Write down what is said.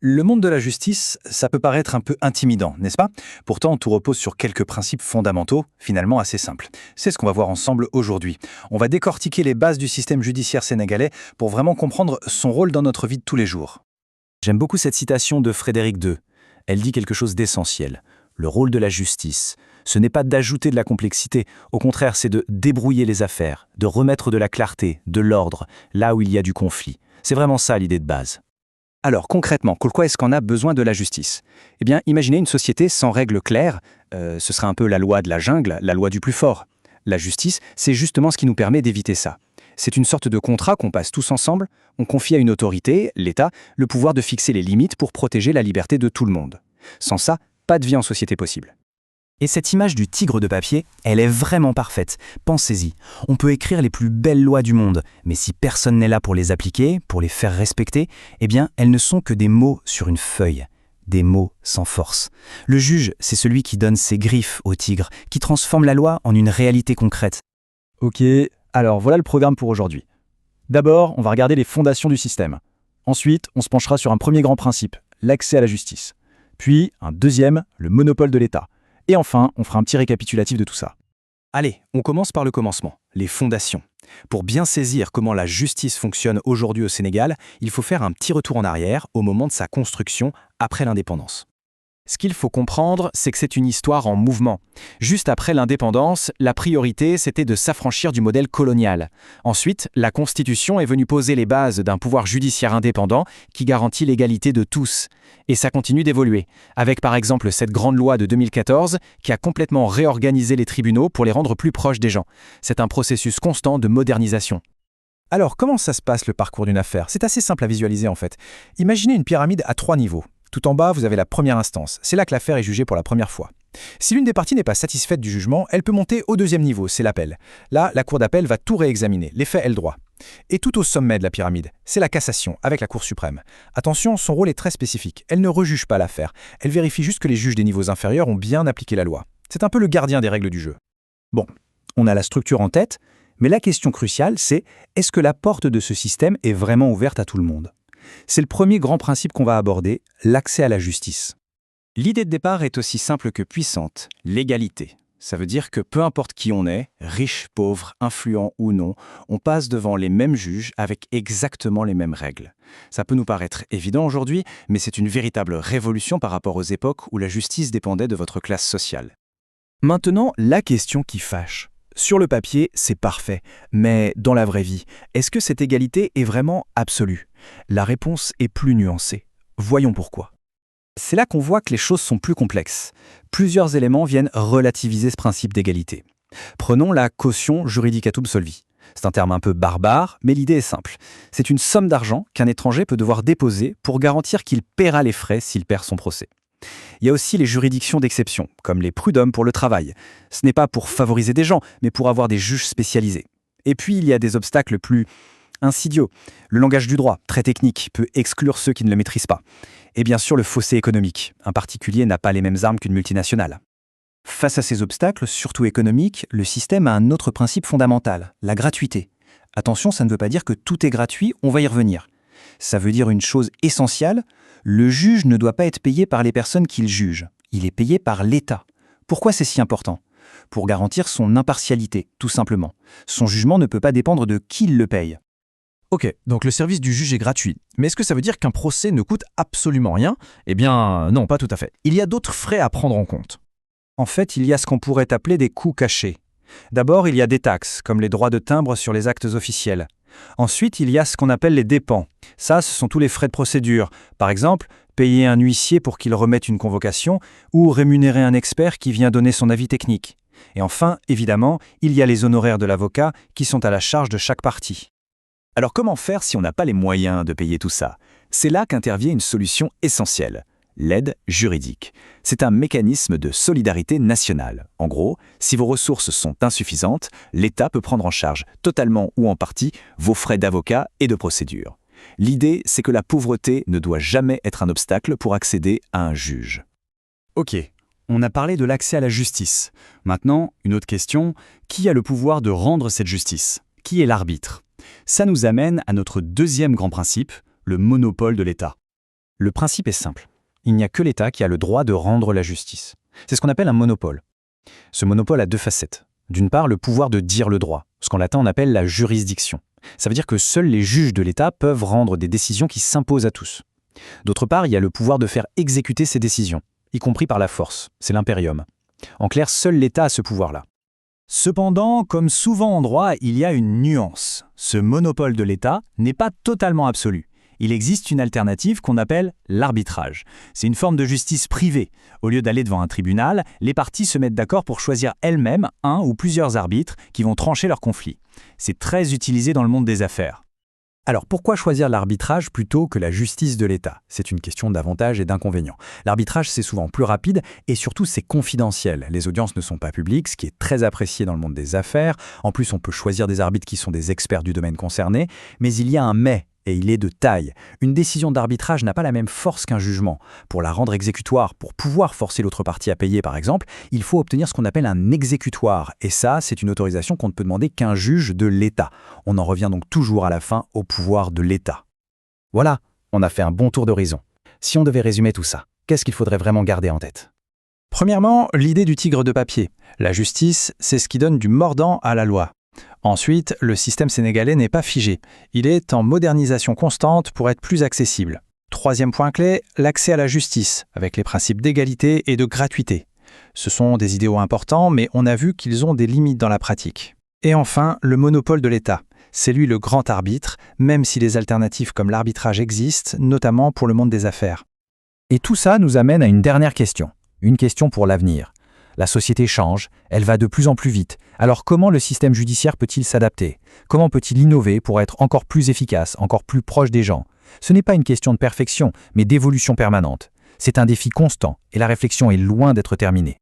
Le monde de la justice, ça peut paraître un peu intimidant, n'est-ce pas? Pourtant, tout repose sur quelques principes fondamentaux, finalement assez simples. C'est ce qu'on va voir ensemble aujourd'hui. On va décortiquer les bases du système judiciaire sénégalais pour vraiment comprendre son rôle dans notre vie de tous les jours. J'aime beaucoup cette citation de Frédéric II. Elle dit quelque chose d'essentiel. Le rôle de la justice, ce n'est pas d'ajouter de la complexité, au contraire, c'est de débrouiller les affaires, de remettre de la clarté, de l'ordre, là où il y a du conflit. C'est vraiment ça l'idée de base. Alors concrètement, pourquoi est-ce qu'on a besoin de la justice? Eh bien, imaginez une société sans règles claires, ce serait un peu la loi de la jungle, la loi du plus fort. La justice, c'est justement ce qui nous permet d'éviter ça. C'est une sorte de contrat qu'on passe tous ensemble, on confie à une autorité, l'État, le pouvoir de fixer les limites pour protéger la liberté de tout le monde. Sans ça, pas de vie en société possible. Et cette image du tigre de papier, elle est vraiment parfaite. Pensez-y, on peut écrire les plus belles lois du monde, mais si personne n'est là pour les appliquer, pour les faire respecter, eh bien, elles ne sont que des mots sur une feuille. Des mots sans force. Le juge, c'est celui qui donne ses griffes au tigre, qui transforme la loi en une réalité concrète. Ok, alors voilà le programme pour aujourd'hui. D'abord, on va regarder les fondations du système. Ensuite, on se penchera sur un premier grand principe, l'accès à la justice. Puis, un deuxième, le monopole de l'État. Et enfin, on fera un petit récapitulatif de tout ça. Allez, on commence par le commencement, les fondations. Pour bien saisir comment la justice fonctionne aujourd'hui au Sénégal, il faut faire un petit retour en arrière au moment de sa construction après l'indépendance. Ce qu'il faut comprendre, c'est que c'est une histoire en mouvement. Juste après l'indépendance, la priorité, c'était de s'affranchir du modèle colonial. Ensuite, la Constitution est venue poser les bases d'un pouvoir judiciaire indépendant qui garantit l'égalité de tous. Et ça continue d'évoluer, avec par exemple cette grande loi de 2014 qui a complètement réorganisé les tribunaux pour les rendre plus proches des gens. C'est un processus constant de modernisation. Alors, comment ça se passe le parcours d'une affaire? C'est assez simple à visualiser en fait. Imaginez une pyramide à 3 niveaux. Tout en bas, vous avez la première instance. C'est là que l'affaire est jugée pour la première fois. Si l'une des parties n'est pas satisfaite du jugement, elle peut monter au deuxième niveau, c'est l'appel. Là, la cour d'appel va tout réexaminer, les faits et le droit. Et tout au sommet de la pyramide, c'est la cassation, avec la Cour suprême. Attention, son rôle est très spécifique. Elle ne rejuge pas l'affaire. Elle vérifie juste que les juges des niveaux inférieurs ont bien appliqué la loi. C'est un peu le gardien des règles du jeu. Bon, on a la structure en tête, mais la question cruciale, c'est est-ce que la porte de ce système est vraiment ouverte à tout le monde? C'est le premier grand principe qu'on va aborder, l'accès à la justice. L'idée de départ est aussi simple que puissante, l'égalité. Ça veut dire que peu importe qui on est, riche, pauvre, influent ou non, on passe devant les mêmes juges avec exactement les mêmes règles. Ça peut nous paraître évident aujourd'hui, mais c'est une véritable révolution par rapport aux époques où la justice dépendait de votre classe sociale. Maintenant, la question qui fâche. Sur le papier, c'est parfait, mais dans la vraie vie, est-ce que cette égalité est vraiment absolue? La réponse est plus nuancée. Voyons pourquoi. C'est là qu'on voit que les choses sont plus complexes. Plusieurs éléments viennent relativiser ce principe d'égalité. Prenons la caution juridicatum solvi. C'est un terme un peu barbare, mais l'idée est simple. C'est une somme d'argent qu'un étranger peut devoir déposer pour garantir qu'il paiera les frais s'il perd son procès. Il y a aussi les juridictions d'exception, comme les prud'hommes pour le travail. Ce n'est pas pour favoriser des gens, mais pour avoir des juges spécialisés. Et puis, il y a des obstacles plus insidieux. Le langage du droit, très technique, peut exclure ceux qui ne le maîtrisent pas. Et bien sûr, le fossé économique. Un particulier n'a pas les mêmes armes qu'une multinationale. Face à ces obstacles, surtout économiques, le système a un autre principe fondamental, la gratuité. Attention, ça ne veut pas dire que tout est gratuit, on va y revenir. Ça veut dire une chose essentielle, le juge ne doit pas être payé par les personnes qu'il juge. Il est payé par l'État. Pourquoi c'est si important? Pour garantir son impartialité, tout simplement. Son jugement ne peut pas dépendre de qui le paye. Ok, donc le service du juge est gratuit. Mais est-ce que ça veut dire qu'un procès ne coûte absolument rien? Eh bien, non, pas tout à fait. Il y a d'autres frais à prendre en compte. En fait, il y a ce qu'on pourrait appeler des coûts cachés. D'abord, il y a des taxes, comme les droits de timbre sur les actes officiels. Ensuite, il y a ce qu'on appelle les dépens. Ça, ce sont tous les frais de procédure. Par exemple, payer un huissier pour qu'il remette une convocation ou rémunérer un expert qui vient donner son avis technique. Et enfin, évidemment, il y a les honoraires de l'avocat qui sont à la charge de chaque partie. Alors comment faire si on n'a pas les moyens de payer tout ça? C'est là qu'intervient une solution essentielle. L'aide juridique. C'est un mécanisme de solidarité nationale. En gros, si vos ressources sont insuffisantes, l'État peut prendre en charge, totalement ou en partie, vos frais d'avocat et de procédure. L'idée, c'est que la pauvreté ne doit jamais être un obstacle pour accéder à un juge. Ok, on a parlé de l'accès à la justice. Maintenant, une autre question, qui a le pouvoir de rendre cette justice? Qui est l'arbitre? Ça nous amène à notre deuxième grand principe, le monopole de l'État. Le principe est simple. Il n'y a que l'État qui a le droit de rendre la justice. C'est ce qu'on appelle un monopole. Ce monopole a deux facettes. D'une part, le pouvoir de dire le droit, ce qu'en latin on appelle la juridiction. Ça veut dire que seuls les juges de l'État peuvent rendre des décisions qui s'imposent à tous. D'autre part, il y a le pouvoir de faire exécuter ces décisions, y compris par la force. C'est l'impérium. En clair, seul l'État a ce pouvoir-là. Cependant, comme souvent en droit, il y a une nuance. Ce monopole de l'État n'est pas totalement absolu. Il existe une alternative qu'on appelle l'arbitrage. C'est une forme de justice privée. Au lieu d'aller devant un tribunal, les parties se mettent d'accord pour choisir elles-mêmes un ou plusieurs arbitres qui vont trancher leurs conflits. C'est très utilisé dans le monde des affaires. Alors pourquoi choisir l'arbitrage plutôt que la justice de l'État? C'est une question d'avantages et d'inconvénients. L'arbitrage, c'est souvent plus rapide et surtout c'est confidentiel. Les audiences ne sont pas publiques, ce qui est très apprécié dans le monde des affaires. En plus, on peut choisir des arbitres qui sont des experts du domaine concerné. Mais il y a un mais. Et il est de taille. Une décision d'arbitrage n'a pas la même force qu'un jugement. Pour la rendre exécutoire, pour pouvoir forcer l'autre partie à payer par exemple, il faut obtenir ce qu'on appelle un exécutoire. Et ça, c'est une autorisation qu'on ne peut demander qu'un juge de l'État. On en revient donc toujours à la fin au pouvoir de l'État. Voilà, on a fait un bon tour d'horizon. Si on devait résumer tout ça, qu'est-ce qu'il faudrait vraiment garder en tête? Premièrement, l'idée du tigre de papier. La justice, c'est ce qui donne du mordant à la loi. Ensuite, le système sénégalais n'est pas figé. Il est en modernisation constante pour être plus accessible. Troisième point clé, l'accès à la justice, avec les principes d'égalité et de gratuité. Ce sont des idéaux importants, mais on a vu qu'ils ont des limites dans la pratique. Et enfin, le monopole de l'État. C'est lui le grand arbitre, même si les alternatives comme l'arbitrage existent, notamment pour le monde des affaires. Et tout ça nous amène à une dernière question. Une question pour l'avenir. La société change, elle va de plus en plus vite. Alors comment le système judiciaire peut-il s'adapter? Comment peut-il innover pour être encore plus efficace, encore plus proche des gens? Ce n'est pas une question de perfection, mais d'évolution permanente. C'est un défi constant et la réflexion est loin d'être terminée.